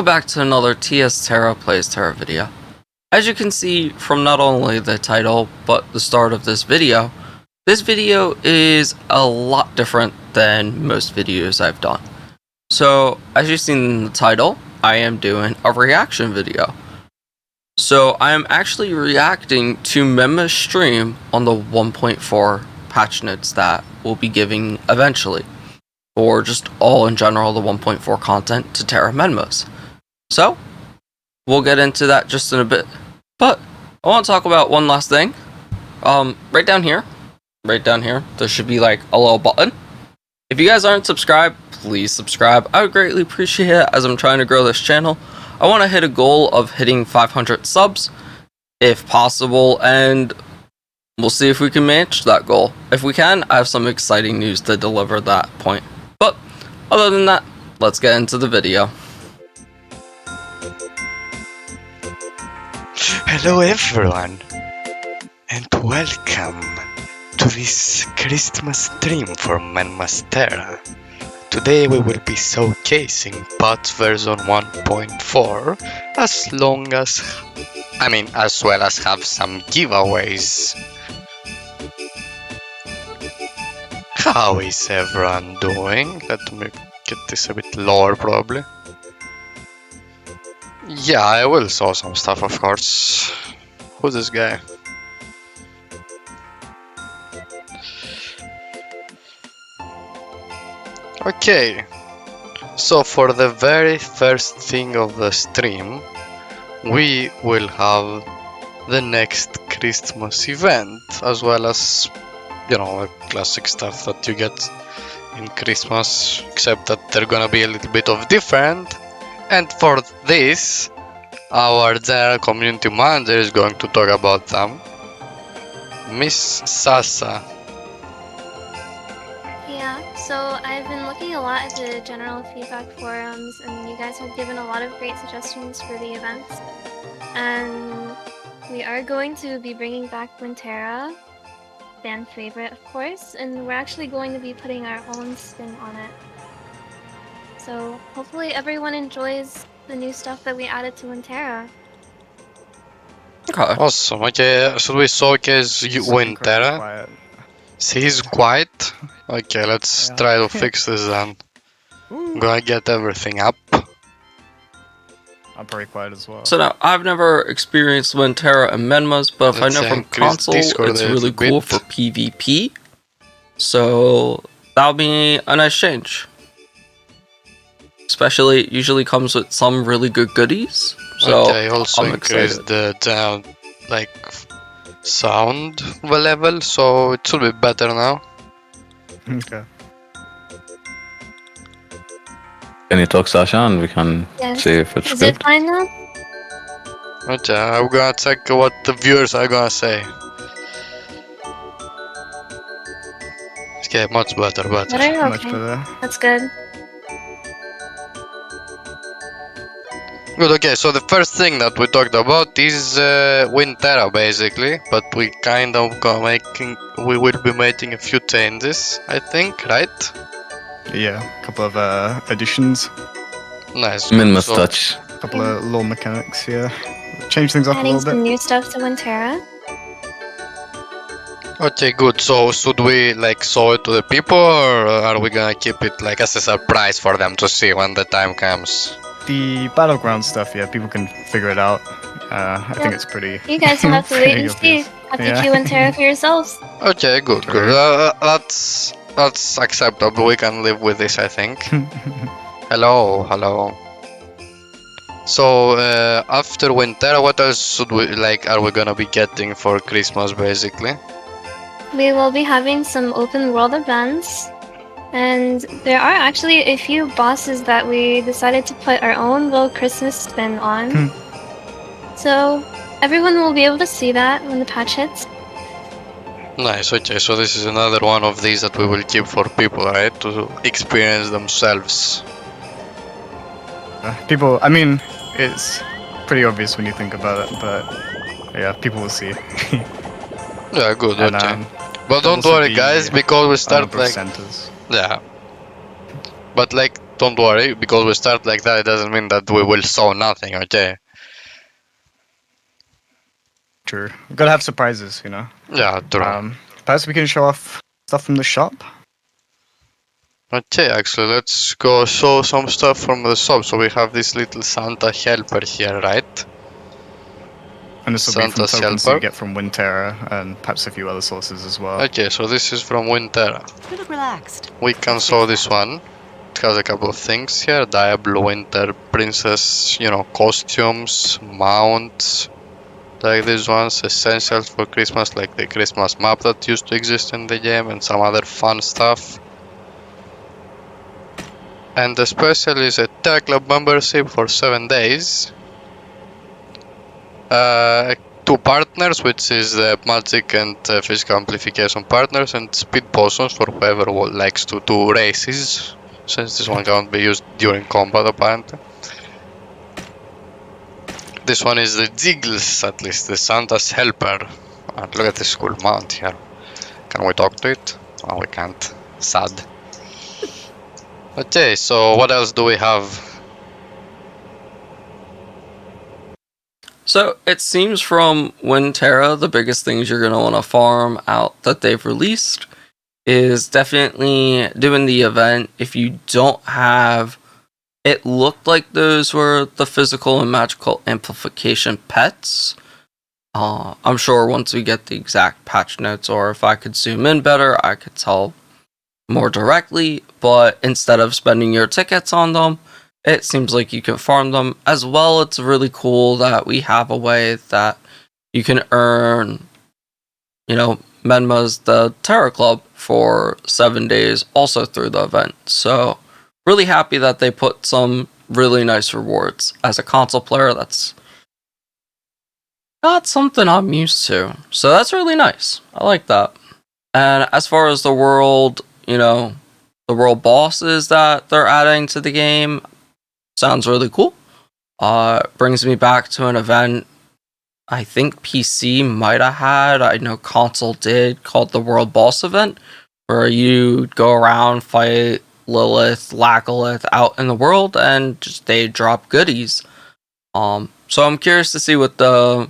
back to another Tera Plays Tera video. As you can see from not only the title, but the start of this video is a lot different than most videos I've done. So, as you've seen in the title, I am doing a reaction video. So, I am actually reacting to Menma's stream on the 1.4 patch notes that we'll be giving eventually, or just all in general the 1.4 content to Tera Menmas. So, we'll get into that just in a bit, but I want to talk about one last thing. Right down here, there should be like a little button. If you guys aren't subscribed, please subscribe. I would greatly appreciate it as I'm trying to grow this channel. I want to hit a goal of hitting 500 subs, if possible, and we'll see if we can manage that goal. If we can, I have some exciting news to deliver that point. But other than that, let's get into the video. Hello everyone, and welcome to this Christmas stream for Menma's Tera. Today we will be showcasing patch version 1.4, as well as have some giveaways. How is everyone doing? Let me get this a bit lower probably. Yeah, I will show some stuff, of course. Who's this guy? Okay, so for the very first thing of the stream, we will have the next Christmas event, as well as, you know, classic stuff that you get in Christmas, except that they're gonna be a little bit of different. And for this, our general community manager is going to talk about them. Miss Sasa. Yeah, so I've been looking a lot at the general feedback forums, and you guys have given a lot of great suggestions for the events. And we are going to be bringing back Tera, fan favorite of course, and we're actually going to be putting our own spin on it. So hopefully everyone enjoys the new stuff that we added to Tera. Okay. Awesome. Okay, should we showcase Tera? He's quiet. Okay, let's try to fix this then. I'm gonna get everything up. I'm pretty quiet as well. So now, I've never experienced Tera and Menmas, but if I know from console, it's really cool for PvP. So that'll be a nice change. Especially, it usually comes with some really good goodies. So okay, also I'm increase excited. the sound level, so it should be better now. Okay. Can you talk, Sasha, and we can Yes. see if it's Is good? it fine now? Okay, I'm gonna check what the viewers are gonna say. Okay, much better. Better? Much Okay. better. That's good. Good, okay, so the first thing that we talked about is Tera basically, but we kind of we will be making a few changes, I think, right? Yeah, a couple of additions, Nice. Menma's So, touch. a couple of little mechanics, yeah. Change things up a Adding little some bit. new stuff to Tera. okay, good. So should we like show it to the people, or are we gonna keep it like as a surprise for them to see when the time comes? The battleground stuff, yeah, people can figure it out. I think it's pretty. You guys will have to wait and see. obvious. Have to Yeah. queue Tera for yourselves. Okay, good. That's acceptable. We can live with this, I think. Hello. So after Tera, what else should we are we gonna be getting for Christmas, basically? We will be having some open world events. And there are actually a few bosses that we decided to put our own little Christmas spin on. So everyone will be able to see that when the patch hits. Nice. Okay, so this is another one of these that we will keep for people, right, to experience themselves. People, I mean, it's pretty obvious when you think about it, but yeah, people will see. Yeah, good. And, okay. But there'll don't also worry, be guys, because we a start number of like centers. yeah. But like Don't worry, because we start like that, it doesn't mean that we will show nothing, okay? True. We've got to have surprises, you know. Yeah, true. Perhaps we can show off stuff from the shop. Okay, actually, let's go show some stuff from the shop. So we have this little Santa helper here, right? And this will be from Santa's tokens you helper. get from Tera and perhaps a few other sources as well. Okay, so this is from Tera. You look relaxed. We can show this one. It has a couple of things here. Diablo Winter Princess, you know, costumes, mounts. Like these ones, essentials for Christmas, like the Christmas map that used to exist in the game and some other fun stuff. And the special is a Tera Club membership for 7 days. 2 partners, which is the magic and physical amplification partners, and speed potions for whoever likes to do races, since this one can't be used during combat apparently. This one is the Jiggles, at least, the Santa's helper. And look at this cool mount here. Can we talk to it? Oh, we can't. Sad. Okay, so what else do we have? So it seems from Tera, the biggest things you're going to want to farm out that they've released is definitely doing the event. If you don't have, it looked like those were the physical and magical amplification pets. I'm sure once we get the exact patch notes, or if I could zoom in better, I could tell more directly. But instead of spending your tickets on them, it seems like you can farm them as well. It's really cool that we have a way that you can earn, you know, Menma's the Tera Club for 7 days also through the event. So really happy that they put some really nice rewards. As a console player, that's not something I'm used to. So that's really nice. I like that. And as far as the world, you know, the world bosses that they're adding to the game, sounds really cool. Brings me back to an event I think PC might have had, I know console did, called the World Boss Event, where you go around, fight Lilith, Lacholith out in the world, and just they drop goodies. So I'm curious to see what the,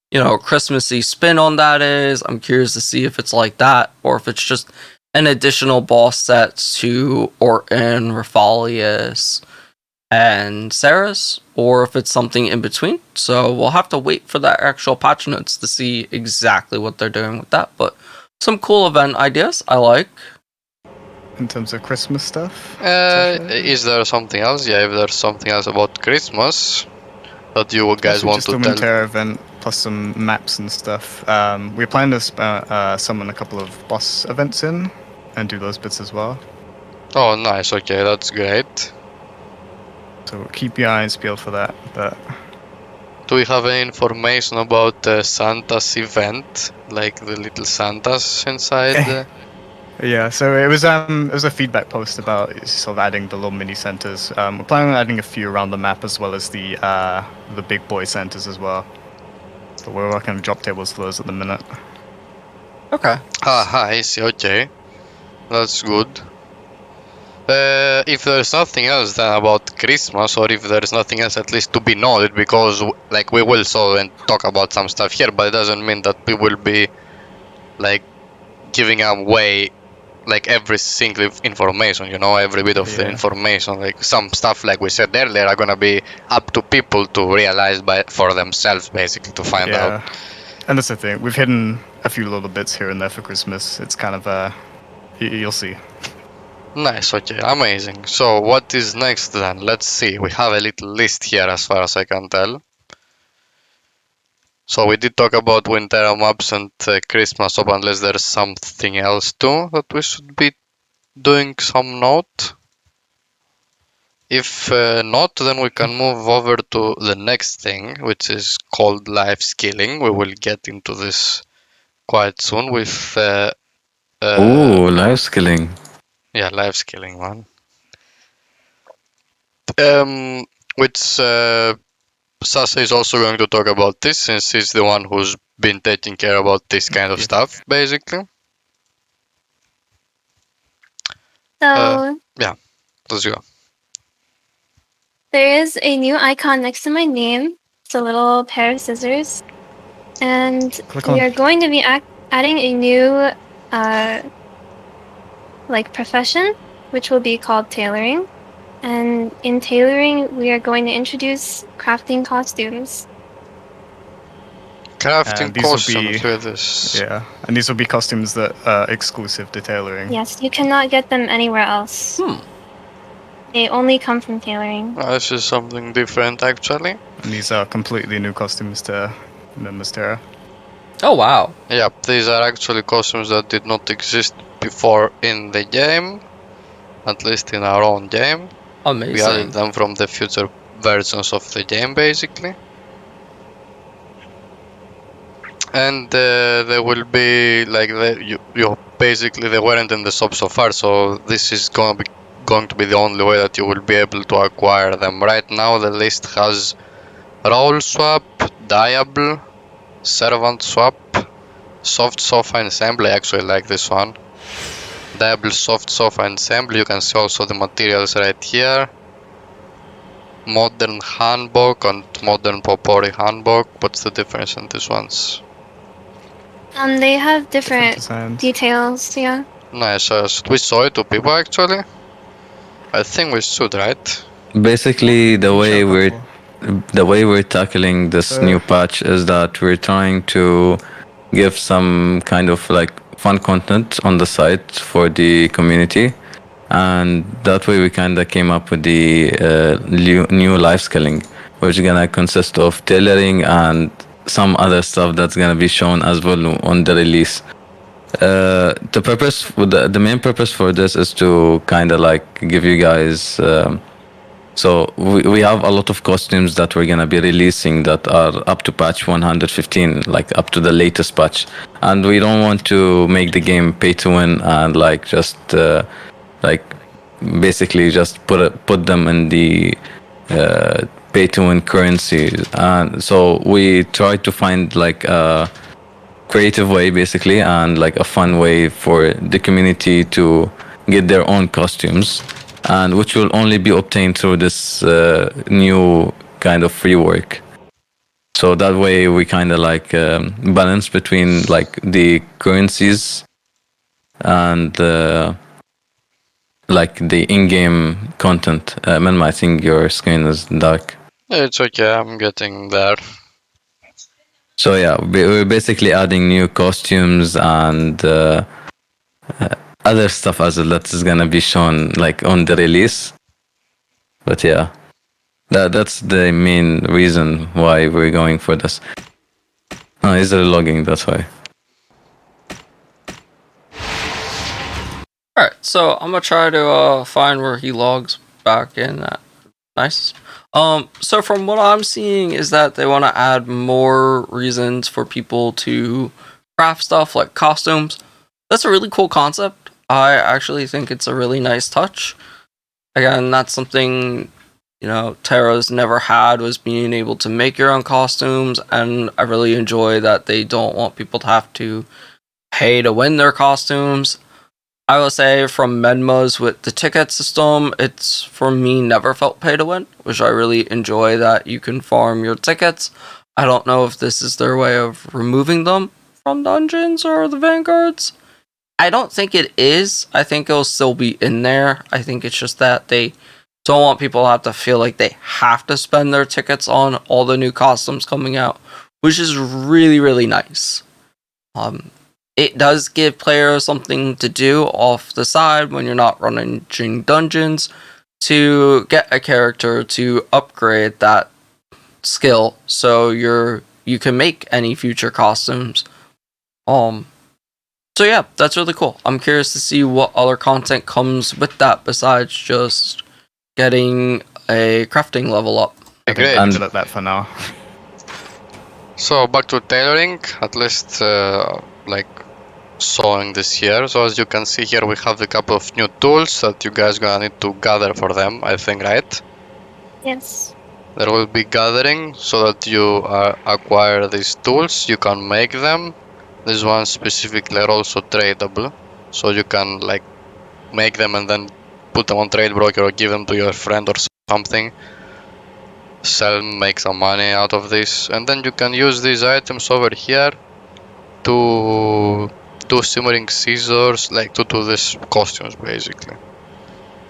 you know, Christmassy spin on that is. I'm curious to see if it's like that, or if it's just an additional boss sets to Orton, Rafalius, and Saris, or if it's something in between. So we'll have to wait for the actual patch notes to see exactly what they're doing with that. But some cool event ideas I like. In terms of Christmas stuff? Is there something else? Yeah, if there's something else about Christmas that you guys want just to the tell. Tera event plus some maps and stuff. We're planning to summon a couple of boss events in and do those bits as well. Oh, nice. Okay, that's great. So keep your eyes peeled for that. But Do we have any information about Santa's event, like the little Santas inside? yeah, so it was a feedback post about sort of adding the little mini centers. We're planning on adding a few around the map as well as the big boy centers as well. But we're working on drop tables for those at the minute. Okay. I see. Okay, that's good. If there's nothing else then about Christmas, or if there's nothing else at least to be noted, because like we will show and talk about some stuff here, but it doesn't mean that we will be like giving away like every single information, you know, every bit of the information. Like some stuff, like we said earlier, are gonna be up to people to realize for themselves, basically, to find out. And that's the thing. We've hidden a few little bits here and there for Christmas. It's kind of you'll see. Nice, okay, amazing. So what is next then? Let's see. We have a little list here as far as I can tell. So we did talk about winter maps and Christmas up, unless there's something else too that we should be doing some note. If not, then we can move over to the next thing, which is called life skilling. We will get into this quite soon with Ooh, life skilling. yeah, life skilling, man. Which Sasa is also going to talk about this, since he's the one who's been taking care about this kind of stuff, basically. So Yeah, let's go. There is a new icon next to my name. It's a little pair of scissors. And Click we on. are going to be adding a new profession, which will be called tailoring. And in tailoring, we are going to introduce crafting costumes. Crafting And these will costumes be, with this. yeah, and these will be costumes that are exclusive to tailoring. Yes, you cannot get them anywhere else. They only come from tailoring. This is something different actually. And these are completely new costumes to Menma's Tera. Oh wow. Yep, these are actually costumes that did not exist before in the game, at least in our own game. Amazing. We added them from the future versions of the game basically. And they will be like you basically they weren't in the shop so far, so this is going to be the only way that you will be able to acquire them. Right now the list has roll swap, diable, servant swap, soft sofa ensemble. I actually like this one. Diable soft sofa ensemble. You can see also the materials right here. Modern handbook and modern popori handbook. What's the difference in these ones? They have different designs. details, yeah. Nice. Should we show it to people actually? I think we should, right? Basically, the way we're tackling this new Uh. patch is that we're trying to give some kind of like fun content on the site for the community, and that way we kind of came up with the new life skilling, which is gonna consist of tailoring and some other stuff that's gonna be shown as well on the release. The main purpose for this is to kind of like give you guys. So we have a lot of costumes that we're gonna be releasing that are up to patch 115, like up to the latest patch, and we don't want to make the game pay to win and like just like basically just put them in the pay to win currency, and so we try to find like a creative way basically and like a fun way for the community to get their own costumes, and which will only be obtained through this new kind of free work. So that way we kind of like balance between like the currencies and like the in-game content. Menma, I think your screen is dark. It's okay, I'm getting there. So yeah, we're basically adding new costumes and other stuff as well that is gonna be shown like on the release. But yeah, that's the main reason why we're going for this. Oh, he's relogging, that's why. Alright, so I'm gonna try to find where he logs back in at. Nice. So from what I'm seeing is that they want to add more reasons for people to craft stuff like costumes. That's a really cool concept. I actually think it's a really nice touch. Again, that's something, you know, Tera's never had, was being able to make your own costumes, and I really enjoy that they don't want people to have to pay to win their costumes. I will say from Menma's with the ticket system, it's for me never felt pay to win, which I really enjoy that you can farm your tickets. I don't know if this is their way of removing them from dungeons or the vanguards. I don't think it is. I think it'll still be in there. I think it's just that they don't want people to have to feel like they have to spend their tickets on all the new costumes coming out, which is really, really nice. It does give players something to do off the side when you're not running dungeons to get a character to upgrade that skill, so you can make any future costumes. So yeah, that's really cool. I'm curious to see what other content comes with that besides just getting a crafting level up. Great. I'm good at that for now. So back to tailoring, at least like showing this here. So as you can see here, we have a couple of new tools that you guys gonna need to gather for them, I think, right? Yes. There will be gathering so that you acquire these tools, you can make them. These ones specifically are also tradable, so you can like make them and then put them on trade broker or give them to your friend or something. sell, make some money out of this, and then you can use these items over here to do simmering scissors, like to do these costumes basically.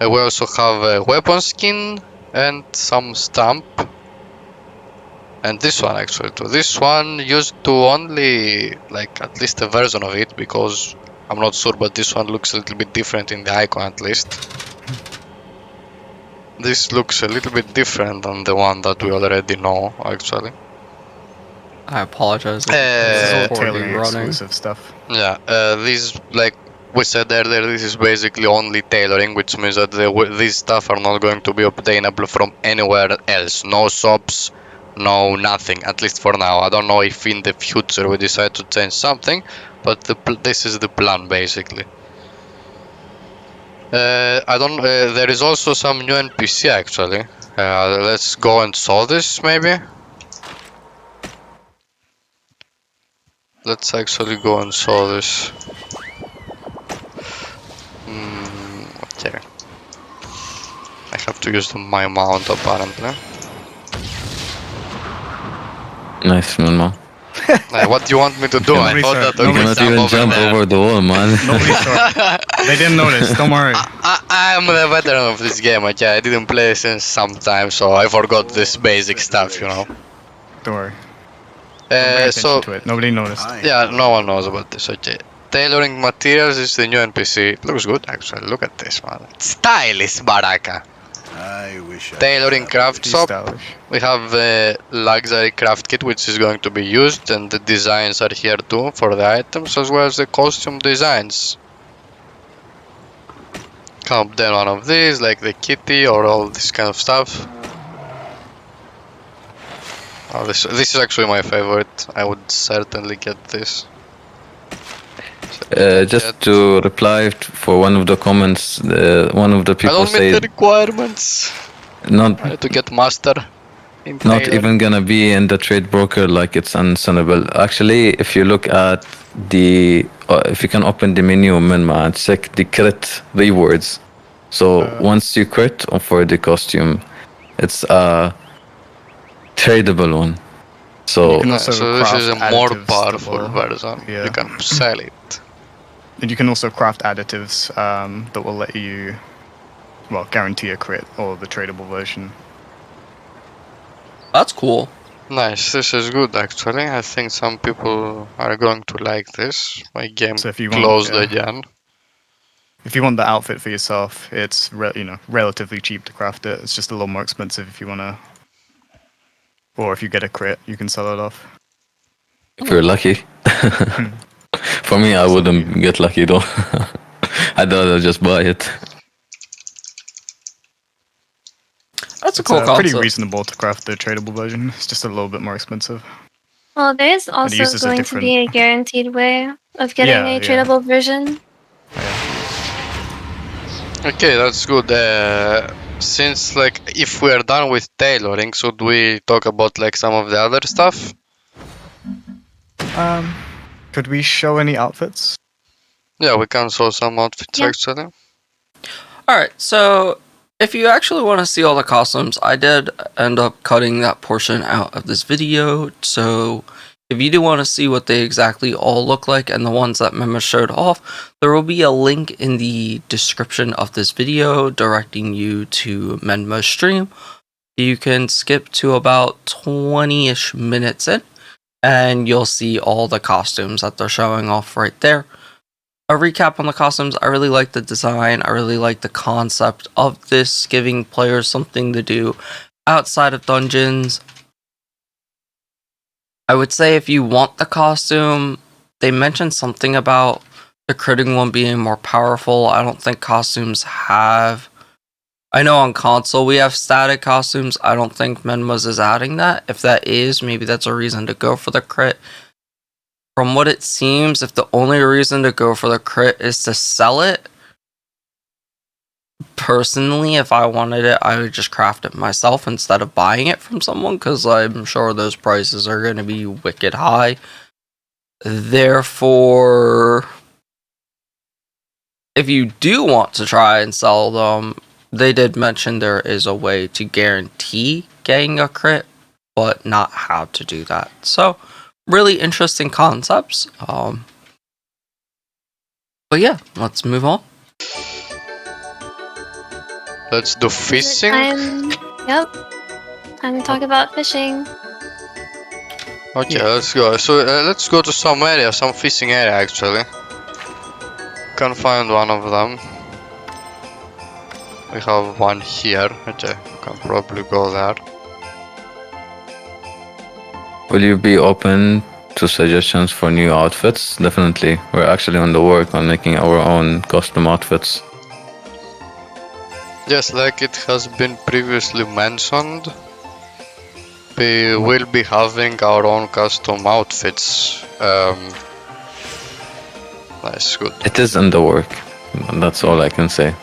We also have a weapon skin and some stamp. And this one actually too. This one used to only like at least a version of it, because I'm not sure, but this one looks a little bit different in the icon at least. This looks a little bit different than the one that we already know actually. I apologize. This is all Poorly tailoring running. exclusive stuff. Yeah, this, like we said earlier, this is basically only tailoring, which means that these stuff are not going to be obtainable from anywhere else. No shops, no nothing, at least for now. I don't know if in the future we decide to change something, but this is the plan basically. I don't. There is also some new NPC actually. Let's go and solve this maybe. Let's actually go and solve this. Okay. I have to use my mount apparently. Nice, Menma. What do you want me to do? I Nobody thought saw that it. we You could cannot jump even over jump there. over the wall, man. Nobody saw it. They didn't notice. Don't worry. I am the veteran of this game, okay? I didn't play since some time, so I forgot this basic stuff, you know. Don't worry. Don't pay attention So, to it. Nobody noticed. yeah, no one knows about this, okay. Tailoring materials is the new NPC. Looks good, actually. Look at this one. Stylish, Baraka. Tailoring craft Be shop. stylish. We have a luxury craft kit which is going to be used, and the designs are here too for the items, as well as the costume designs. Can obtain one of these, like the kitty or all this kind of stuff. Oh, this is actually my favorite. I would certainly get this. Just to reply for one of the comments, one of the I people don't meet the said requirements. not I need to get master. In not tailoring. even gonna be in the trade broker, like it's unsunnable. Actually, if you look at the if you can open the menu Menma and check the crit rewards, so once you crit for the costume, it's a tradable one. So You can Yeah, also so this is a craft more additives that powerful will- version. yeah. You can sell it. And you can also craft additives that will let you, well, guarantee a crit or the tradable version. That's cool. Nice, this is good actually. I think some people are going to like this. My game So if you want, closed yeah. again. If you want the outfit for yourself, it's relatively cheap to craft it. It's just a little more expensive if you wanna, or if you get a crit, you can sell it off. if you're lucky. For me, I wouldn't get lucky though. I'd rather just buy it. That's a It's cool pretty concept. reasonable to craft the tradable version. It's just a little bit more expensive. Well, there is also uses a going to be a guaranteed way of getting Yeah, a yeah. tradable version. Okay, that's good. Since like if we are done with tailoring, should we talk about like some of the other stuff? Could we show any outfits? Yeah, we can show some outfits Yeah. actually. Alright, so if you actually want to see all the costumes, I did end up cutting that portion out of this video, so if you do want to see what they exactly all look like and the ones that Menma showed off, there will be a link in the description of this video directing you to Menma's stream. You can skip to about 20-ish minutes in, and you'll see all the costumes that they're showing off right there. A recap on the costumes: I really like the design, I really like the concept of this, giving players something to do outside of dungeons. I would say if you want the costume, they mentioned something about the critting one being more powerful. I don't think costumes have... I know on console we have static costumes. I don't think Menma's is adding that. If that is, maybe that's a reason to go for the crit. From what it seems, if the only reason to go for the crit is to sell it, personally, if I wanted it, I would just craft it myself instead of buying it from someone, because I'm sure those prices are going to be wicked high. Therefore, if you do want to try and sell them, they did mention there is a way to guarantee getting a crit, but not how to do that. So, really interesting concepts. But yeah, let's move on. Let's do Is it fishing. time? Yep. Time to talk about fishing. Okay, Yeah. let's go. So let's go to some area, some fishing area actually. Can find one of them. We have one here. Okay, can probably go there. Will you be open to suggestions for new outfits? Definitely. We're actually on the work on making our own custom outfits. Yes, like it has been previously mentioned, we will be having our own custom outfits. Nice, good. It is in the work. That's all I can say.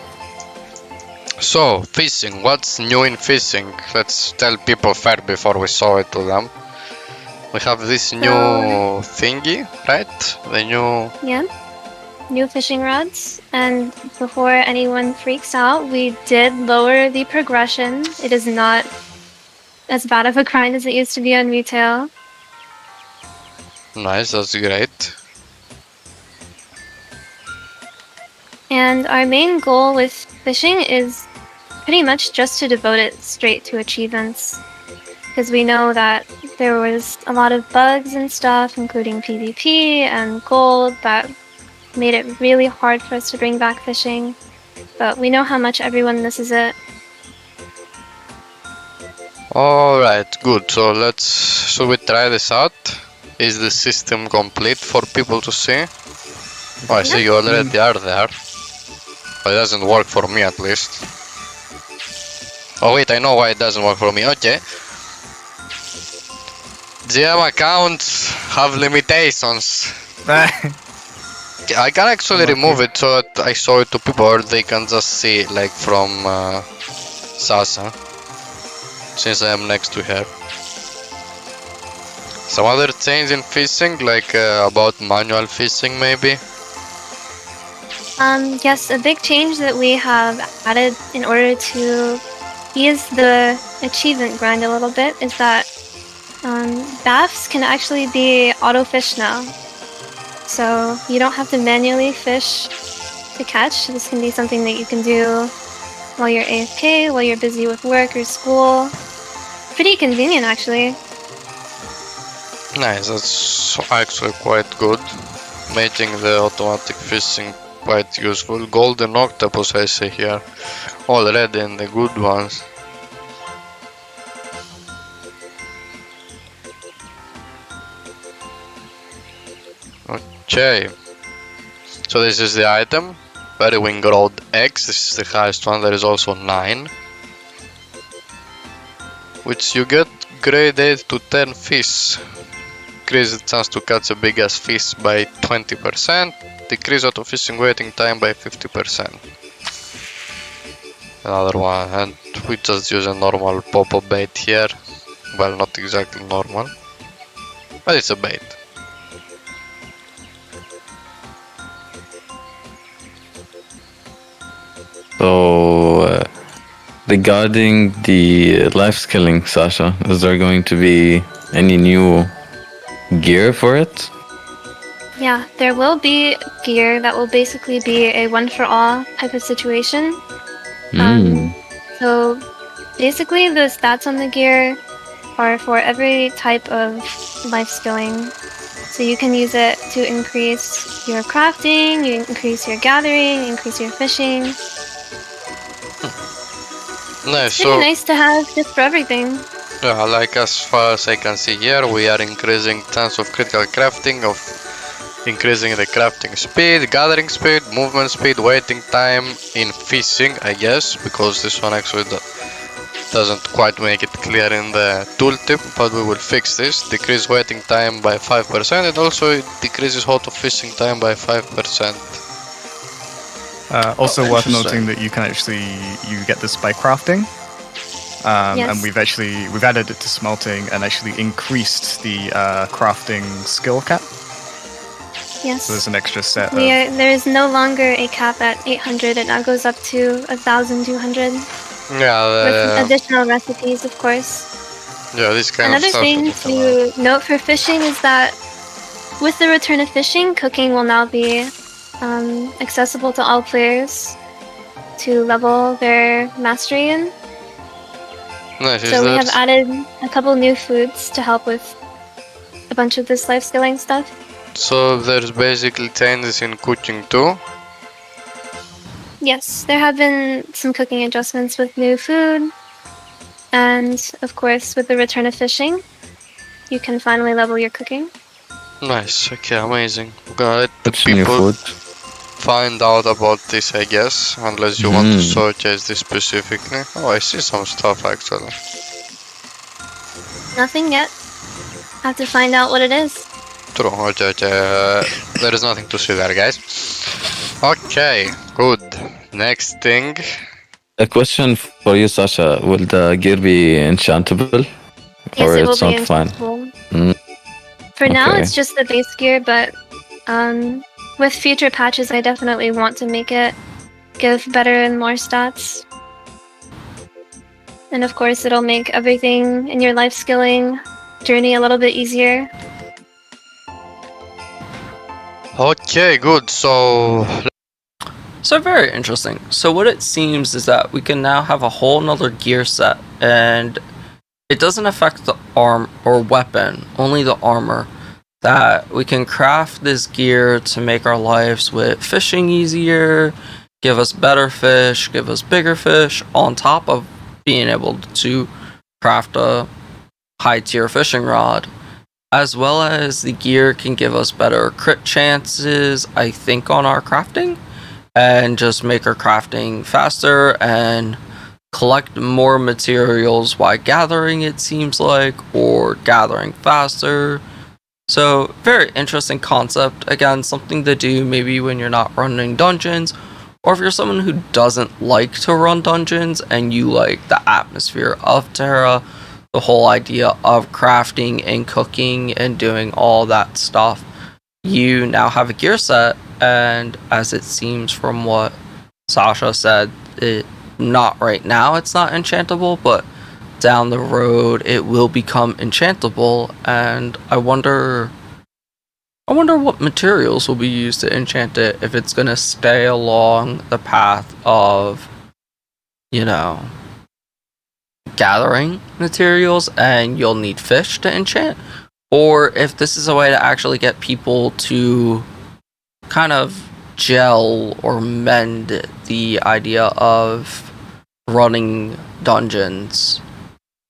So, fishing. What's new in fishing? Let's tell people first before we show it to them. We have this new thingy, right? The new... Yeah. New fishing rods. And before anyone freaks out, we did lower the progression. It is not as bad of a grind as it used to be on retail. Nice, that's great. And our main goal with fishing is pretty much just to devote it straight to achievements. Because we know that there was a lot of bugs and stuff, including PvP and gold, that made it really hard for us to bring back fishing. But we know how much everyone misses it. Alright, good. So should we try this out? Is the system complete for people to see? Oh, I see you already are there. But it doesn't work for me at least. Oh wait, I know why it doesn't work for me. Okay. GM accounts have limitations. I can actually remove it so that I show it to people, or they can just see like from Sasha, since I am next to her. Some other change in fishing, like about manual fishing maybe? Yes, a big change that we have added in order to ease the achievement grind a little bit is that baths can actually be auto-fish now. So you don't have to manually fish to catch. This can be something that you can do while you're AFK, while you're busy with work or school. Pretty convenient, actually. Nice, that's actually quite good, making the automatic fishing quite useful. Golden octopus I see here, already in the good ones. Okay, so this is the item, Periwing Rod X, this is the highest one, there is also 9. Which you get grade 8 to 10 fish. Increase the chance to catch a big ass fish by 20%, decrease auto fishing waiting time by 50%. Another one, and we just use a normal pop-up bait here. Well, not exactly normal, but it's a bait. So, regarding the life skilling, Sasha, is there going to be any new gear for it? Yeah, there will be gear that will basically be a one-for-all type of situation. So basically the stats on the gear are for every type of life skilling. So you can use it to increase your crafting, you increase your gathering, increase your fishing. Nice, Pretty so nice to have just for everything. yeah, like as far as I can see here, we are increasing chance of critical crafting, of increasing the crafting speed, gathering speed, movement speed, waiting time in fishing, I guess, because this one actually doesn't quite make it clear in the tooltip, but we will fix this. Decrease waiting time by 5%, and also it decreases auto fishing time by 5%. Also worth interesting. noting that you can actually get this by crafting. Yes. And we've added it to smelting and actually increased the crafting skill cap. Yes. So there's an extra set. There is no longer a cap at 800. It now goes up to 1,200. Yeah, with additional recipes, of course. yeah, this kind Another of stuff. thing to note for fishing is that with the return of fishing, cooking will now be accessible to all players to level their mastery in. Nice. So we have added a couple new foods to help with a bunch of this life skilling stuff. So there's basically changes in cooking too. Yes, there have been some cooking adjustments with new food, and of course, with the return of fishing, you can finally level your cooking. Nice. Okay, amazing. We're gonna let the What's new people food? find out about this, I guess, unless you want to showcase this specifically. Oh, I see some stuff actually. Nothing yet. Have to find out what it is. True. Okay. There is nothing to see there, guys. Okay, good. Next thing. A question for you, Sasha. Will the gear be enchantable? Yes, Or it will it's be not fine? enchantable. Mm, For now, okay. it's just the base gear, but with future patches, I definitely want to make it give better and more stats. And of course, it'll make everything in your life skilling journey a little bit easier. Okay, good. So So very interesting. So what it seems is that we can now have a whole nother gear set, and it doesn't affect the arm or weapon, only the armor. That we can craft this gear to make our lives with fishing easier, give us better fish, give us bigger fish, on top of being able to craft a high tier fishing rod. As well as the gear can give us better crit chances, I think, on our crafting, and just make our crafting faster and collect more materials while gathering, it seems like, or gathering faster. So, very interesting concept. Again, something to do maybe when you're not running dungeons, or if you're someone who doesn't like to run dungeons and you like the atmosphere of Tera, the whole idea of crafting and cooking and doing all that stuff. You now have a gear set, and as it seems from what Sasha said, not right now it's not enchantable, but down the road it will become enchantable, and I wonder what materials will be used to enchant it, if it's gonna stay along the path of, you know, gathering materials and you'll need fish to enchant, or if this is a way to actually get people to kind of gel or mend the idea of running dungeons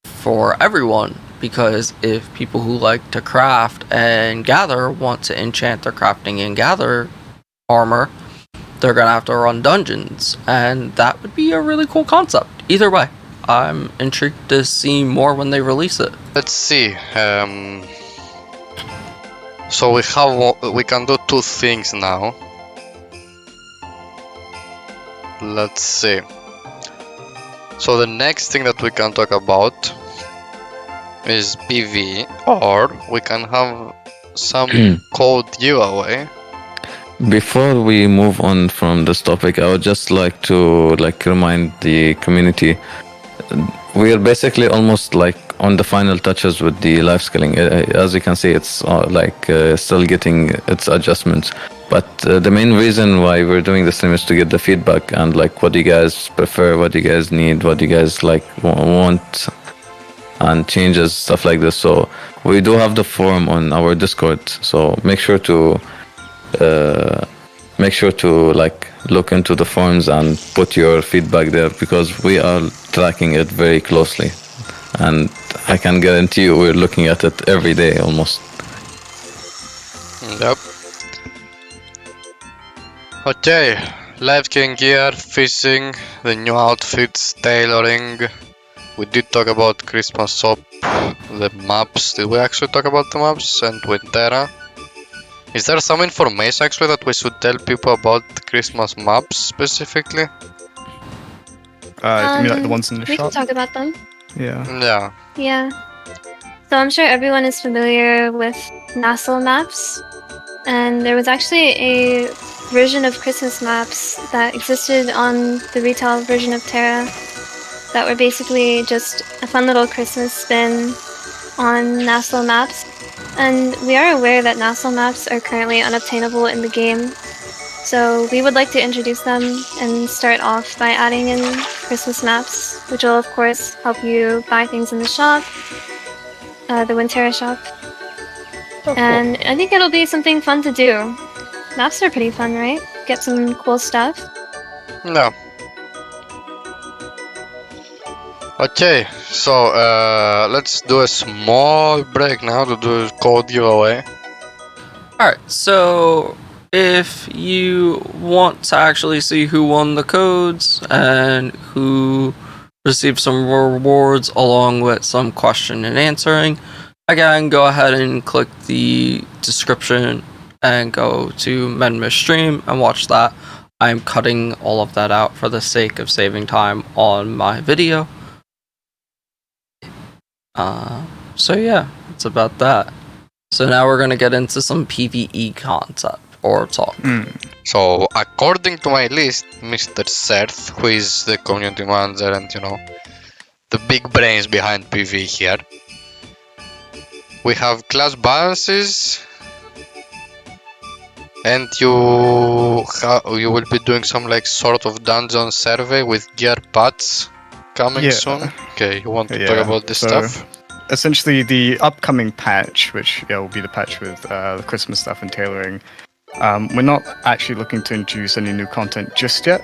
for everyone. Because if people who like to craft and gather want to enchant their crafting and gather armor, they're gonna have to run dungeons, and that would be a really cool concept. Either way, I'm intrigued to see more when they release it. let's see. So we can do two things now. Let's see. So the next thing that we can talk about is PV, or we can have some code giveaway. Before we move on from this topic, I would just like to remind the community we are basically almost on the final touches with the life skilling. As you can see, it's still getting its adjustments. But the main reason why we're doing the stream is to get the feedback and what you guys prefer, what you guys need, what you guys want, and changes, stuff like this. So we do have the forum on our Discord. So make sure to look into the forums and put your feedback there, because we are tracking it very closely, and I can guarantee you we're looking at it every day almost. Yep. Okay, life king gear, fishing, the new outfits, tailoring. We did talk about Christmas shop, the maps. Did we actually talk about the maps and with Tera? Is there some information actually that we should tell people about the Christmas maps specifically? You mean like the ones in the We can shop? talk about them. Yeah. Yeah. Yeah. So I'm sure everyone is familiar with Nassau maps. And there was actually a version of Christmas maps that existed on the retail version of Tera. that were basically just a fun little Christmas spin on Nassau maps. And we are aware that Nassau maps are currently unobtainable in the game, so we would like to introduce them and start off by adding in Christmas maps, which will of course help you buy things in the shop, the Tera shop. Oh, cool. And I think it'll be something fun to do. Maps are pretty fun, right? Get some cool stuff. No. Okay, so let's do a small break now to do a code giveaway. Alright, so if you want to actually see who won the codes and who received some rewards along with some question and answering, again, go ahead and click the description and go to Menma stream and watch that. I'm cutting all of that out for the sake of saving time on my video. So yeah, it's about that. So now we're gonna get into some PvE concept or talk. So, according to my list, Mr. Seth, who is the community manager and, you know, the big brains behind PvE here, we have class balances, and you will be doing some like sort of dungeon survey with gear paths coming soon. Okay, you want to talk about this stuff? Essentially, the upcoming patch, which will be the patch with the Christmas stuff and tailoring, we're not actually looking to introduce any new content just yet.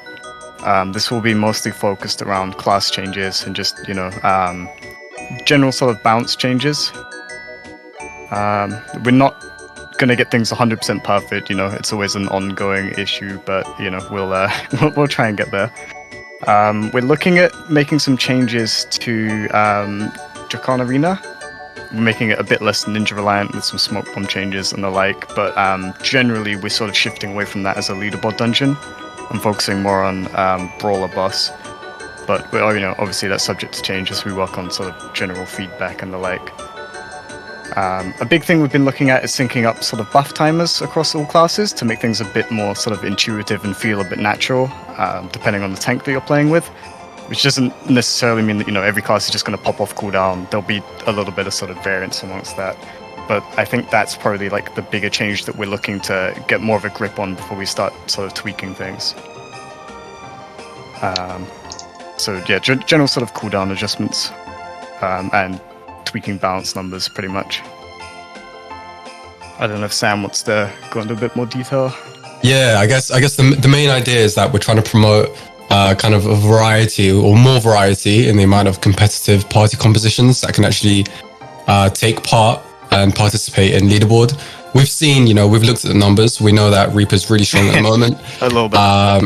This will be mostly focused around class changes and just, general sort of balance changes. We're not going to get things 100% perfect, it's always an ongoing issue, but, we'll try and get there. We're looking at making some changes to Dracan Arena. We're making it a bit less ninja reliant with some smoke bomb changes and the like, but generally we're sort of shifting away from that as a leaderboard dungeon and focusing more on brawler boss. But obviously that's subject to change as we work on sort of general feedback and the like. A big thing we've been looking at is syncing up sort of buff timers across all classes to make things a bit more sort of intuitive and feel a bit natural, depending on the tank that you're playing with. Which doesn't necessarily mean that, every class is just going to pop off cooldown. There'll be a little bit of sort of variance amongst that. But I think that's probably like the bigger change that we're looking to get more of a grip on before we start sort of tweaking things. So yeah, general sort of cooldown adjustments and tweaking balance numbers pretty much. I don't know if Sam wants to go into a bit more detail. Yeah, I guess the main idea is that we're trying to promote kind of a variety or more variety in the amount of competitive party compositions that can actually take part and participate in leaderboard. We've seen, we've looked at the numbers. We know that Reaper's really strong at the moment. A little bit.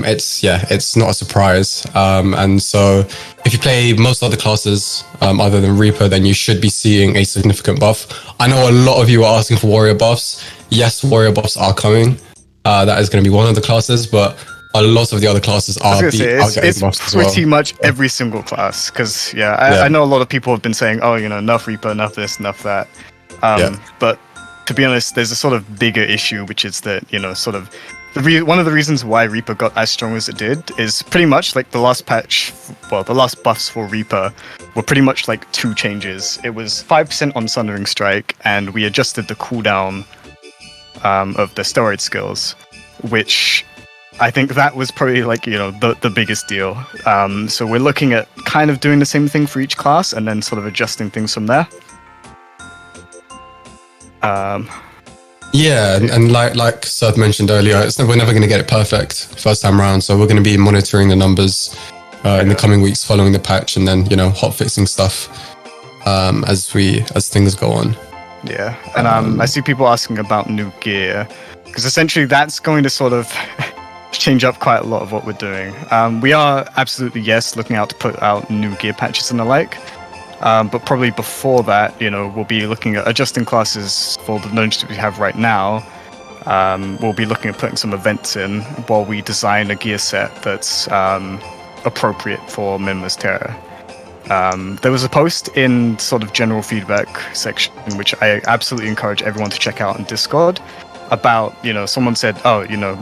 It's not a surprise. And so if you play most other classes other than Reaper, then you should be seeing a significant buff. I know a lot of you are asking for warrior buffs. Yes, warrior buffs are coming. That is going to be one of the classes, but a lot of the other classes are it's pretty much every single class, because I know a lot of people have been saying, enough Reaper, enough this, enough that. But to be honest, there's a sort of bigger issue, which is that, sort of one of the reasons why Reaper got as strong as it did is pretty much like the last patch, the last buffs for Reaper were pretty much like 2 changes. It was 5% on Sundering Strike, and we adjusted the cooldown of the steroid skills, which I think that was probably like, the biggest deal. So we're looking at kind of doing the same thing for each class and then sort of adjusting things from there. And like Seth mentioned earlier, we're never going to get it perfect first time around. So we're going to be monitoring the numbers in the coming weeks following the patch, and then hot fixing stuff as things go on. Yeah, and I see people asking about new gear, because essentially that's going to sort of change up quite a lot of what we're doing. We are absolutely, looking out to put out new gear patches and the like. But probably before that, we'll be looking at adjusting classes for the knowledge that we have right now. We'll be looking at putting some events in while we design a gear set that's appropriate for Menma's Tera. There was a post in sort of general feedback section, which I absolutely encourage everyone to check out in Discord, about, someone said,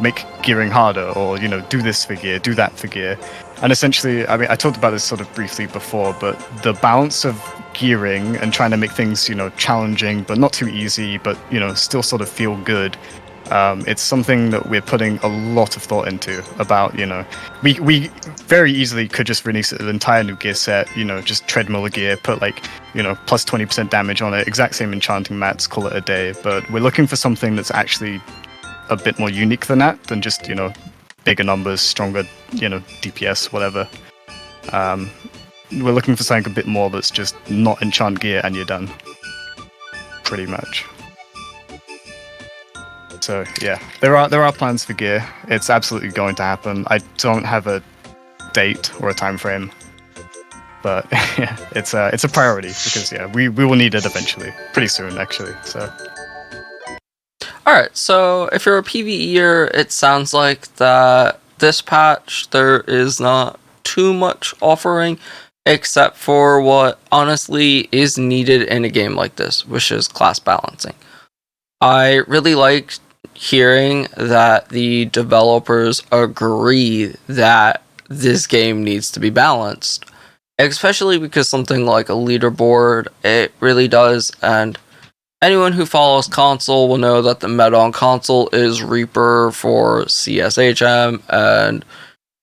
make gearing harder, or, do this for gear, do that for gear. And essentially, I mean, I talked about this sort of briefly before, but the balance of gearing and trying to make things, challenging, but not too easy, but, still sort of feel good. It's something that we're putting a lot of thought into about, we very easily could just release an entire new gear set, just treadmill gear, put like, plus 20% damage on it, exact same enchanting mats, call it a day. But we're looking for something that's actually a bit more unique than that, than just, bigger numbers, stronger, DPS, whatever. We're looking for something a bit more that's just not enchant gear and you're done. Pretty much. So yeah, there are plans for gear. It's absolutely going to happen. I don't have a date or a time frame, but yeah, it's a priority because we will need it eventually, pretty soon actually. So. Alright, so if you're a PvEer, it sounds like that this patch there is not too much offering except for what honestly is needed in a game like this, which is class balancing. I really like hearing that the developers agree that this game needs to be balanced, especially because something like a leaderboard, it really does, and anyone who follows console will know that the meta on console is Reaper for CSHM, and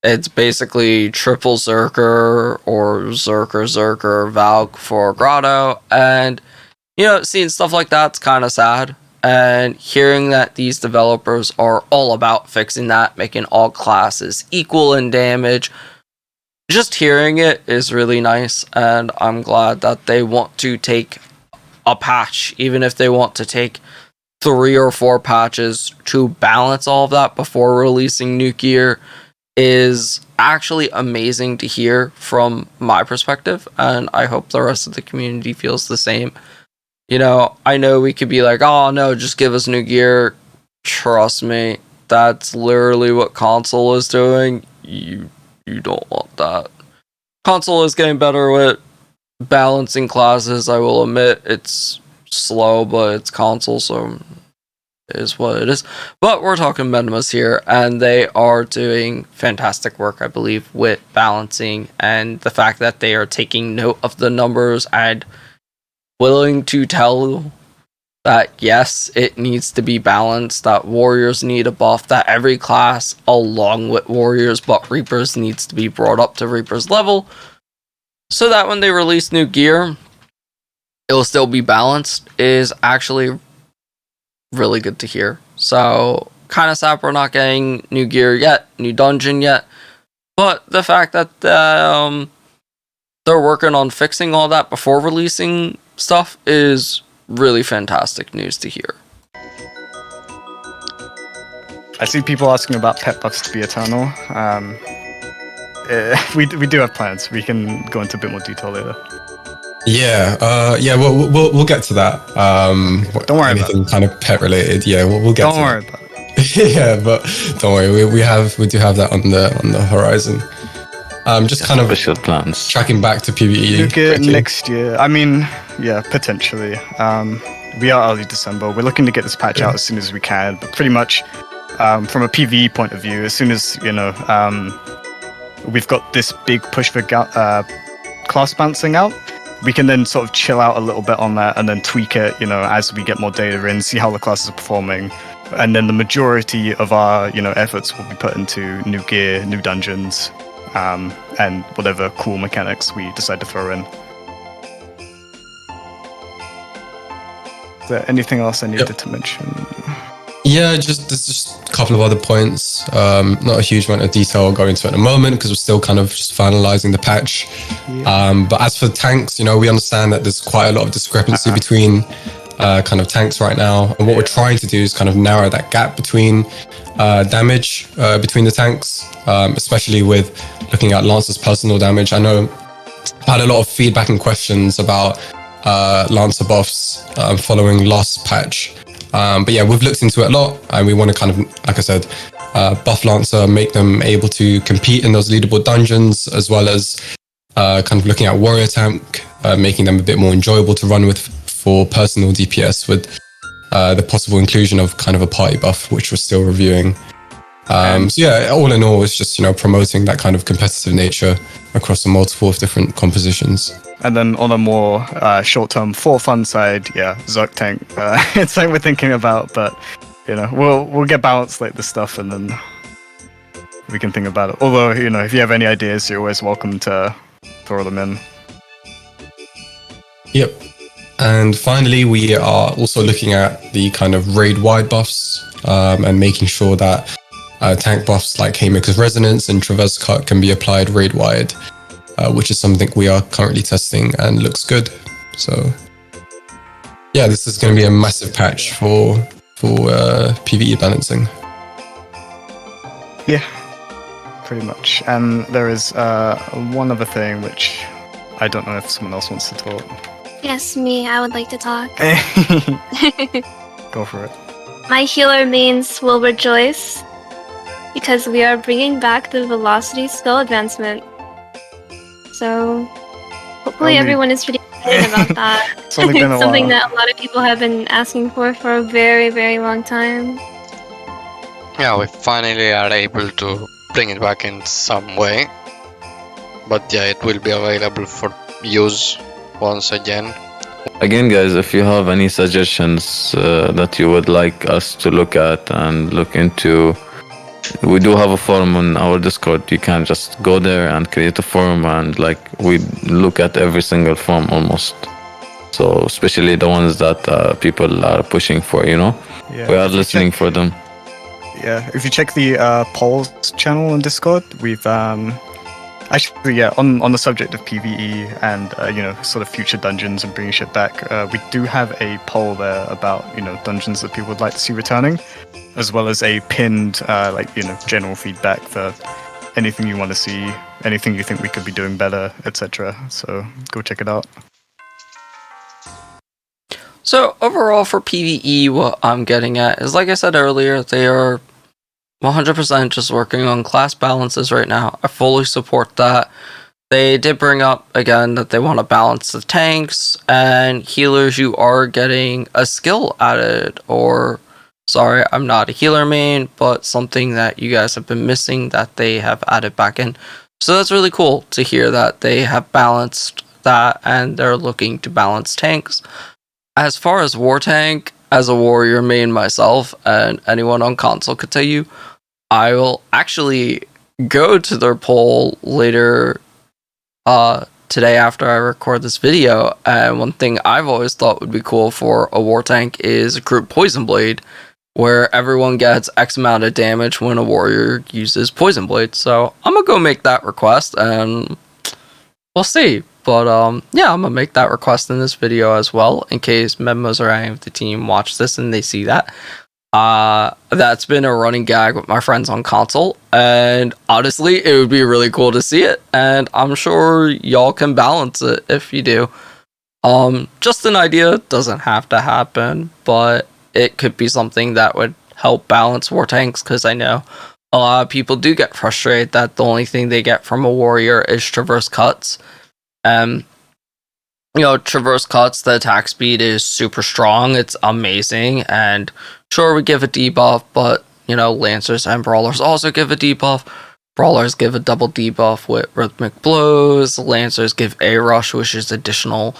it's basically triple Zerker or Zerker Valk for Grotto, and seeing stuff like that's kind of sad. And hearing that these developers are all about fixing that, making all classes equal in damage, just hearing it is really nice, and I'm glad that they want to take a patch, even if they want to take 3 or 4 patches to balance all of that before releasing new gear, is actually amazing to hear from my perspective, and I hope the rest of the community feels the same. I know we could be like, oh no, just give us new gear. Trust me, that's literally what console is doing. You don't want that. Console is getting better with balancing classes. I will admit it's slow, but it's console, so it is what it is. But we're talking Menmas here, and they are doing fantastic work, I believe, with balancing, and the fact that they are taking note of the numbers and willing to tell that yes, it needs to be balanced, that warriors need a buff, that every class along with warriors but reapers needs to be brought up to reapers level, so that when they release new gear it'll still be balanced, is actually really good to hear. So kind of sad we're not getting new gear yet, new dungeon yet, but the fact that they're working on fixing all that before releasing stuff is really fantastic news to hear. I see people asking about pet buffs to be eternal. We do have plans. We can go into a bit more detail later. Yeah, we'll get to that. Don't worry anything about it. kind of pet related. Yeah, we'll get. Don't to worry that. about it. Yeah, but don't worry. We do have that on the horizon. Just kind of special plans. Tracking back to PvE. New gear quickly. next year. I mean, yeah, potentially. We are early December. We're looking to get this patch out as soon as we can. But pretty much, from a PvE point of view, as soon as we've got this big push for class balancing out, we can then sort of chill out a little bit on that and then tweak it, as we get more data in, see how the classes are performing. And then the majority of our, efforts will be put into new gear, new dungeons, and whatever cool mechanics we decide to throw in. Is there anything else I needed to mention? Yeah, there's just a couple of other points. Not a huge amount of detail I'll go into at the moment because we're still kind of just finalizing the patch. Yeah. But as for tanks, we understand that there's quite a lot of discrepancy between kind of tanks right now. And what we're trying to do is kind of narrow that gap between damage between the tanks, especially with looking at Lancer's personal damage. I know I had a lot of feedback and questions about Lancer buffs following last patch. But yeah, we've looked into it a lot, and we want to kind of, like I said, buff Lancer, make them able to compete in those leaderboard dungeons, as well as kind of looking at Warrior Tank, making them a bit more enjoyable to run with for personal DPS, with the possible inclusion of kind of a party buff, which we're still reviewing. So yeah, all in all, it's just promoting that kind of competitive nature across a multiple of different compositions. And then on a more short-term, for fun side, yeah, Zerg tank. It's something we're thinking about, but we'll get balanced like this stuff, and then we can think about it. Although if you have any ideas, you're always welcome to throw them in. Yep. And finally, we are also looking at the kind of raid-wide buffs and making sure that tank buffs like Haymaker's Resonance and Traverse Cut can be applied raid-wide, which is something we are currently testing and looks good. So yeah, this is going to be a massive patch for PvE balancing. Yeah, pretty much. And there is one other thing which I don't know if someone else wants to talk. Yes, me. I would like to talk. Go for it. My healer mains will rejoice because we are bringing back the velocity spell advancement. So hopefully everyone is pretty excited about that. It's only been a something while. that a lot of people have been asking for a very, very long time. Yeah, we finally are able to bring it back in some way. But yeah, it will be available for use once again. Again, guys, if you have any suggestions that you would like us to look at and look into, we do have a forum on our Discord. You can just go there and create a forum, and we look at every single forum almost. So especially the ones that people are pushing for, Yeah, we are listening for them. Yeah, if you check the polls channel on Discord, we've actually, yeah, on the subject of PvE and sort of future dungeons and bringing shit back, we do have a poll there about dungeons that people would like to see returning, as well as a pinned general feedback for anything you want to see, anything you think we could be doing better, etc. So go check it out. So overall for PvE, what I'm getting at is, like I said earlier, they are 100% just working on class balances right now. I fully support that. They did bring up again that they want to balance the tanks and healers. You are getting a skill added, or sorry, I'm not a healer main, but something that you guys have been missing that they have added back in. So that's really cool to hear that they have balanced that and they're looking to balance tanks. As far as war tank, as a warrior main myself, and anyone on console could tell you, I will actually go to their poll later today after I record this video. And one thing I've always thought would be cool for a war tank is a group poison blade, where everyone gets X amount of damage when a warrior uses poison blade. So I'm gonna go make that request and we'll see. But yeah, I'm gonna make that request in this video as well, in case Menmas or any of the team watch this and they see that. That's been a running gag with my friends on console, and honestly, it would be really cool to see it, and I'm sure y'all can balance it if you do. Just an idea, doesn't have to happen, but it could be something that would help balance war tanks, because I know a lot of people do get frustrated that the only thing they get from a warrior is traverse cuts. Traverse cuts, the attack speed is super strong, it's amazing, and sure, we give a debuff, but Lancers and Brawlers also give a debuff. Brawlers give a double debuff with Rhythmic Blows, Lancers give a rush, which is additional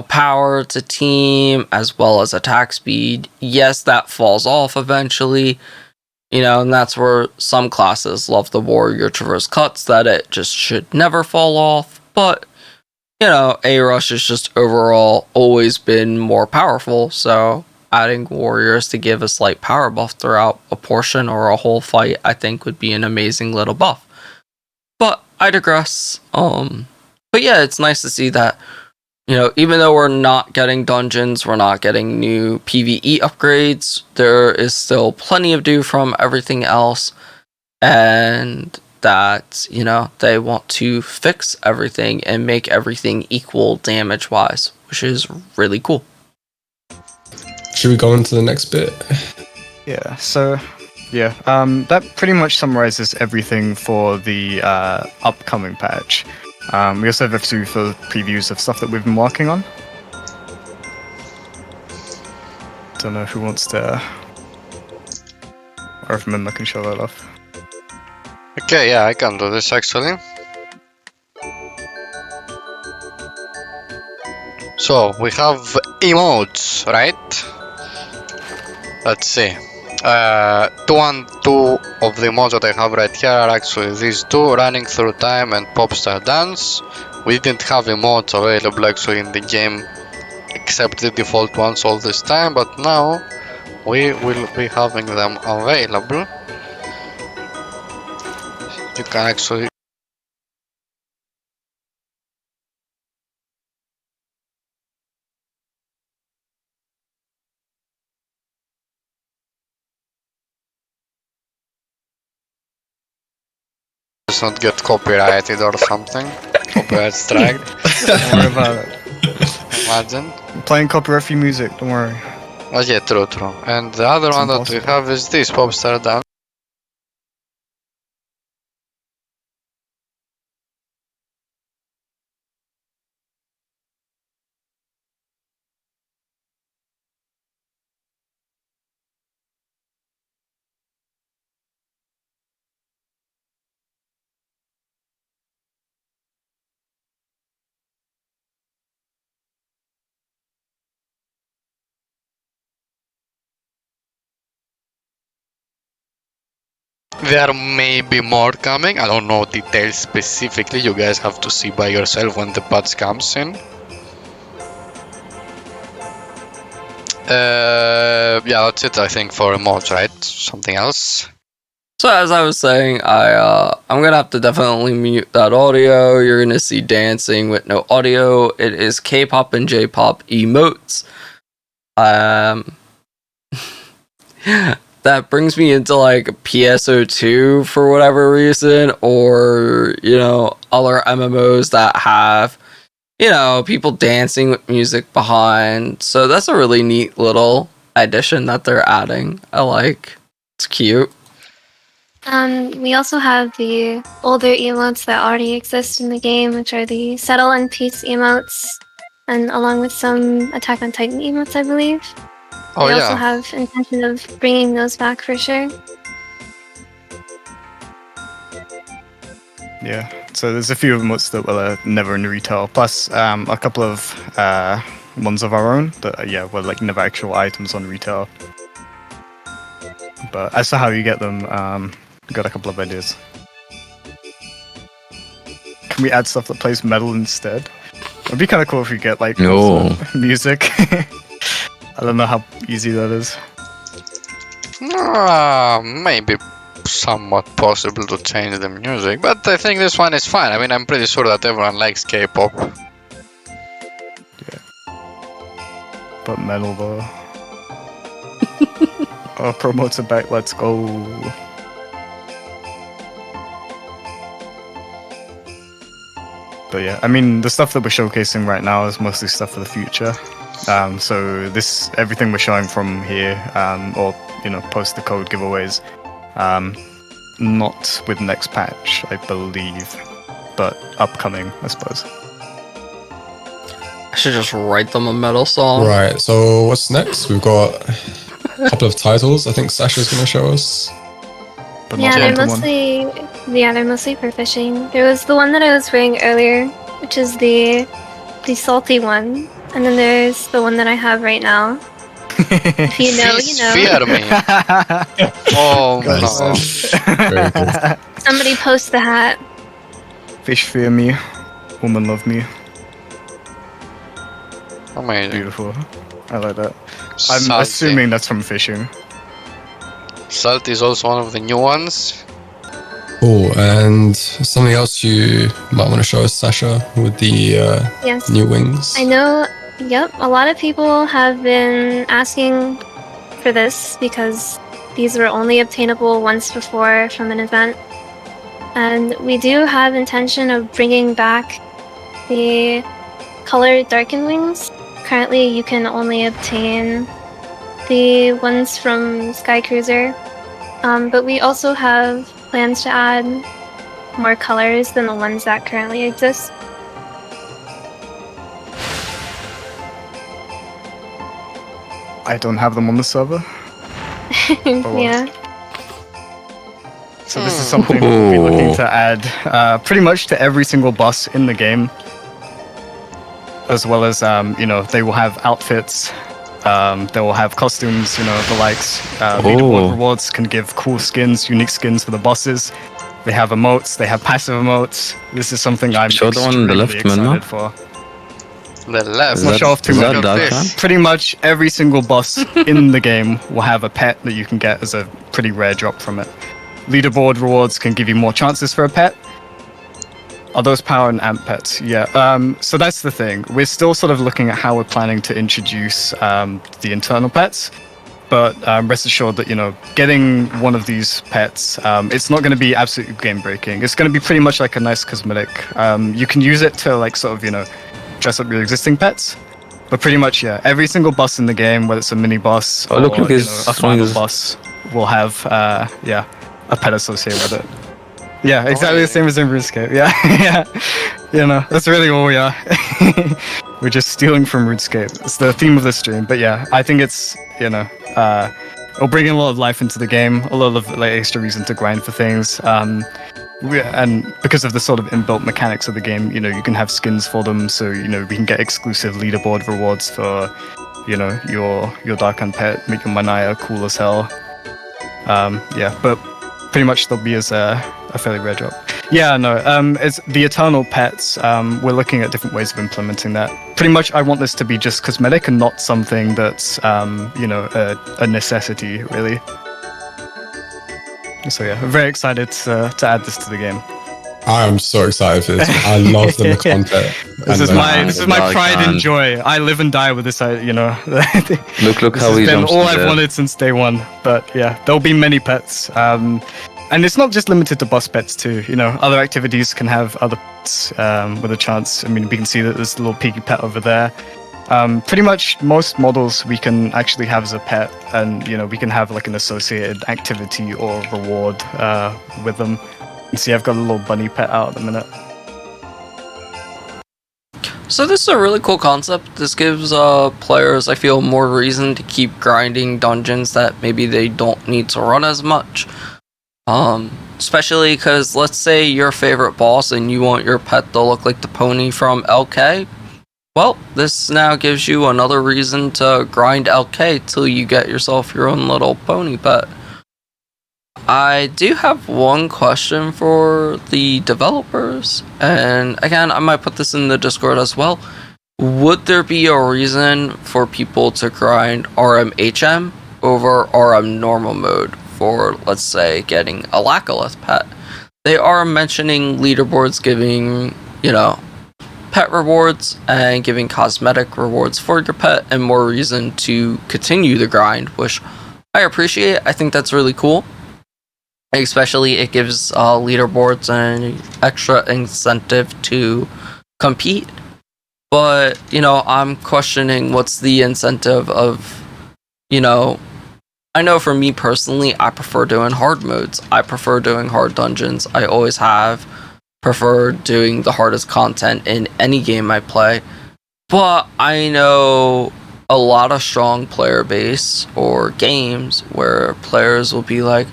power to team, as well as attack speed. Yes, that falls off eventually, and that's where some classes love the warrior traverse cuts, that it just should never fall off, but A-Rush has just overall always been more powerful, so adding warriors to give a slight power buff throughout a portion or a whole fight, I think would be an amazing little buff. But I digress. But yeah, it's nice to see that, even though we're not getting dungeons, we're not getting new PvE upgrades, there is still plenty of due from everything else, and that they want to fix everything and make everything equal damage wise, which is really cool. Should we go on to the next bit? Yeah, so that pretty much summarizes everything for the upcoming patch. We also have a few previews of stuff that we've been working on. Don't know who wants to. Or if Menma can show that off. Okay, yeah, I can do this actually. So we have emotes, right? Let's see. Two of the emotes that I have right here are actually these two, running through time and popstar dance. We didn't have emotes available actually in the game except the default ones all this time, but now we will be having them available. You can actually just not get copyrighted or something. Copyright strike. Don't worry about it. Imagine. I'm playing copyright-free music, don't worry. Oh yeah, true. And the other It's one that we impossible. have is this popstar dance. There may be more coming. I don't know details specifically. You guys have to see by yourself when the patch comes in. Yeah, that's it. I think for emotes, right? Something else. So as I was saying, I'm gonna have to definitely mute that audio. You're gonna see dancing with no audio. It is K-pop and J-pop emotes. That brings me into like PSO2 for whatever reason, or other MMOs that have people dancing with music behind. So that's a really neat little addition that they're adding. I like. It's cute. We also have the older emotes that already exist in the game, which are the Settle and Peace emotes, and along with some Attack on Titan emotes, I believe. Oh We also yeah. have intention of bringing those back for sure. Yeah, so there's a few emotes that were never in retail, plus a couple of ones of our own that were like never actual items on retail. But as to how you get them, got a couple of ideas. Can we add stuff that plays metal instead? It'd be kind of cool if we get like No. music. I don't know how easy that is. Maybe somewhat possible to change the music, but I think this one is fine. I mean, I'm pretty sure that everyone likes K-pop. But metal though. Oh, promotes are back, let's go. But yeah, I mean, the stuff that we're showcasing right now is mostly stuff for the future. So everything we're showing from here, or post the code giveaways, not with next patch, I believe, but upcoming, I suppose. I should just write them a metal song. Right, so what's next? We've got a couple of titles I think Sasha's going to show us. But Yeah, not they're one-to-one. mostly for fishing. There was the one that I was wearing earlier, which is the salty one, and then there's the one that I have right now. If you know, Fish you know. fear me. Oh no. Very good. Somebody post the hat. Fish fear me, woman love me. Amazing. Beautiful. I like that. I'm Salty. assuming that's from fishing. Salt is also one of the new ones. Cool, and something else you might want to show us, Sasha, with the Yes. new wings. I know, yep, a lot of people have been asking for this because these were only obtainable once before from an event. And we do have intention of bringing back the colored darkened wings. Currently, you can only obtain the ones from Sky Cruiser, but we also have plans to add more colors than the ones that currently exist. I don't have them on the server. Yeah. So this is something that we'll be looking to add pretty much to every single boss in the game, as well as they will have outfits. They will have costumes, the likes. Leaderboard rewards can give cool skins, unique skins for the bosses. They have emotes. They have passive emotes. This is something I'm Show the one on the left, excited Menma. for. The left. Is Not that- show off too is much that of Dark this. One? Pretty much every single boss in the game will have a pet that you can get as a pretty rare drop from it. Leaderboard rewards can give you more chances for a pet. Are those power and amp pets? Yeah. So that's the thing. We're still sort of looking at how we're planning to introduce the internal pets. But rest assured that, getting one of these pets, it's not going to be absolutely game breaking. It's going to be pretty much like a nice cosmetic. You can use it to dress up your existing pets. But pretty much, yeah, every single boss in the game, whether it's a mini boss Oh, or look, he's a final throwing boss, will have a pet associated with it. Yeah, exactly yeah. the same as in RuneScape. Yeah, yeah. That's really all we are. We're just stealing from RuneScape. It's the theme of the stream. But yeah, I think it's it'll bring in a lot of life into the game, a lot of extra reason to grind for things. And because of the sort of inbuilt mechanics of the game, you can have skins for them, so we can get exclusive leaderboard rewards for your Dark pet, make your Manaya cool as hell. Yeah, but pretty much they'll be as a fairly rare drop. Yeah, no, it's the eternal pets. We're looking at different ways of implementing that. Pretty much, I want this to be just cosmetic and not something that's a necessity, really. So yeah, I'm very excited to add this to the game. I am so excited for this. I love the content. This is my Dark pride and Hand. joy. I live and die with this. Look This how has he been jumps all to I've death. wanted since day one. But yeah, there'll be many pets. And it's not just limited to boss pets too. Other activities can have other pets with a chance. I mean, we can see that there's a little piggy pet over there. Pretty much most models we can actually have as a pet, and we can have like an associated activity or reward with them. You see, I've got a little bunny pet out at the minute. So this is a really cool concept. This gives players, I feel, more reason to keep grinding dungeons that maybe they don't need to run as much. Especially because let's say your favorite boss and you want your pet to look like the pony from LK. Well, this now gives you another reason to grind LK till you get yourself your own little pony pet. I do have one question for the developers, and again, I might put this in the Discord as well. Would there be a reason for people to grind RMHM over RM normal mode for, let's say, getting a Lackalith pet? They are mentioning leaderboards giving, pet rewards and giving cosmetic rewards for your pet and more reason to continue the grind, which I appreciate. I think that's really cool. Especially it gives leaderboards an extra incentive to compete. But, I'm questioning what's the incentive of, I know for me personally, I prefer doing hard modes. I prefer doing hard dungeons. I always have preferred doing the hardest content in any game I play. But I know a lot of strong player base or games where players will be like,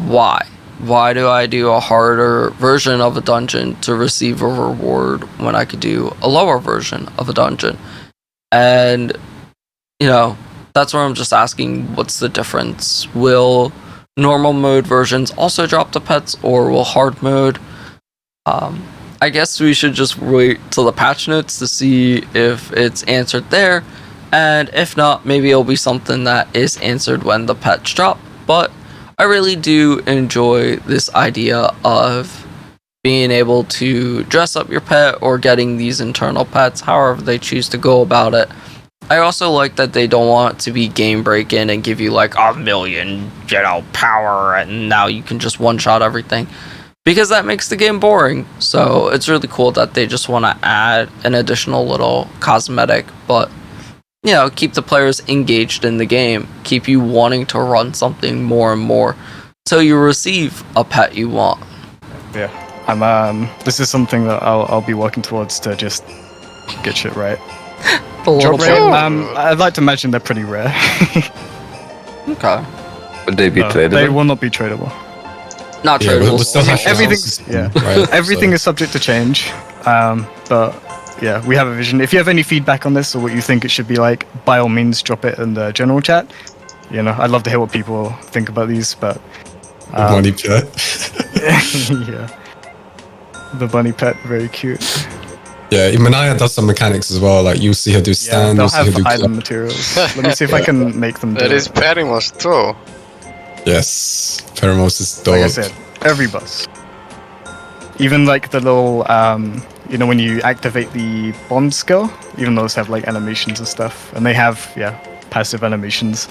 why? Why do I do a harder version of a dungeon to receive a reward when I could do a lower version of a dungeon? And, that's where I'm just asking, what's the difference? Will normal mode versions also drop the pets, or will hard mode? I guess we should just wait till the patch notes to see if it's answered there. And if not, maybe it'll be something that is answered when the pets drop. But I really do enjoy this idea of being able to dress up your pet or getting these internal pets, however they choose to go about it. I also like that they don't want to be game breaking and give you like 1,000,000, power, and now you can just one shot everything, because that makes the game boring. So it's really cool that they just want to add an additional little cosmetic, but keep the players engaged in the game, keep you wanting to run something more and more till you receive a pet you want. Yeah, this is something that I'll be working towards to just get shit right. Drop rate, I'd like to imagine they're pretty rare. Okay. Would they be tradable? They will not be tradable. Not Yeah, true. we'll still have Everything's everything is subject to change. But yeah, we have a vision. If you have any feedback on this or what you think it should be like, by all means, drop it in the general chat. You know, I'd love to hear what people think about these. But Money pit. yeah, the bunny pet, very cute. Yeah, Manaya does some mechanics as well. Like you'll see her do Yeah, stand. they'll You'll see her have do item clap. materials. Let me see if I can make them do There is it. Perimos too. Yes, Peramos is dope. Like I said, every boss. Even like the little, you know, when you activate the bond skill, even those have like animations and stuff, and they have passive animations.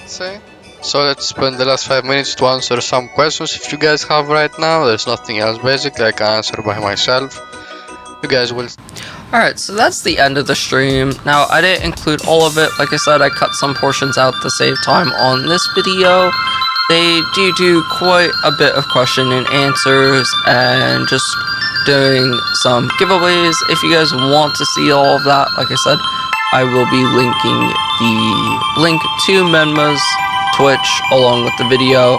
See? So let's spend the last 5 minutes to answer some questions if you guys have right now. There's nothing else basically I can answer by myself. You guys will. Alright, so that's the end of the stream. Now, I didn't include all of it. Like I said, I cut some portions out to save time on this video. They do quite a bit of question and answers and just doing some giveaways. If you guys want to see all of that, like I said, I will be linking the link to Menma's Twitch along with the video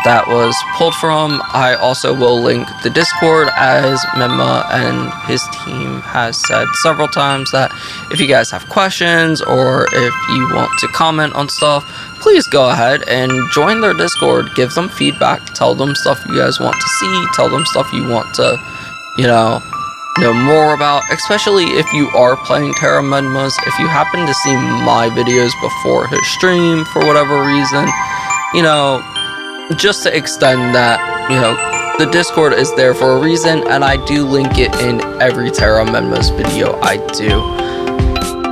that was pulled from. I also will link the Discord, as Menma and his team has said several times that if you guys have questions or if you want to comment on stuff, please go ahead and join their Discord. Give them feedback, tell them stuff you guys want to see, tell them stuff you want to, you know more about, especially if you are playing Tera Menmas. If you happen to see my videos before his stream for whatever reason, just to extend that, the Discord is there for a reason, and I do link it in every Tera Menmas video I do.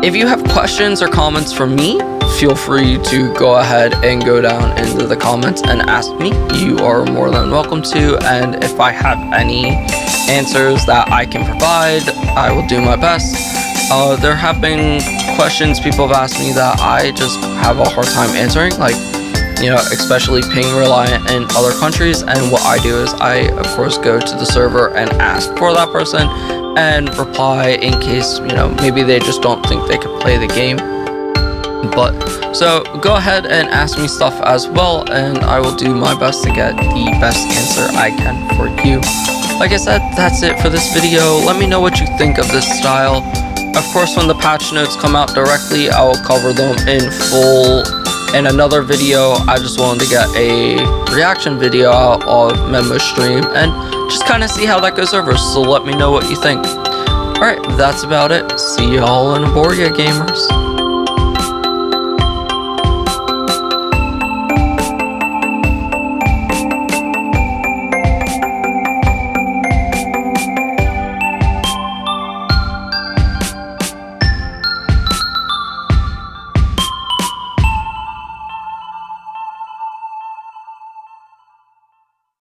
If you have questions or comments for me, feel free to go ahead and go down into the comments and ask me. You are more than welcome to, and if I have any answers that I can provide, I will do my best. There have been questions people have asked me that I just have a hard time answering, like, especially ping reliant in other countries, and what I do is I, of course, go to the server and ask for that person and reply in case, maybe they just don't think they could play the game. But, so go ahead and ask me stuff as well, and I will do my best to get the best answer I can for you. Like I said, that's it for this video. Let me know what you think of this style. Of course, when the patch notes come out directly, I will cover them in full in another video. I just wanted to get a reaction video out of Menma's stream and just kind of see how that goes over, so let me know what you think. Alright, that's about it. See y'all in Aboria, gamers.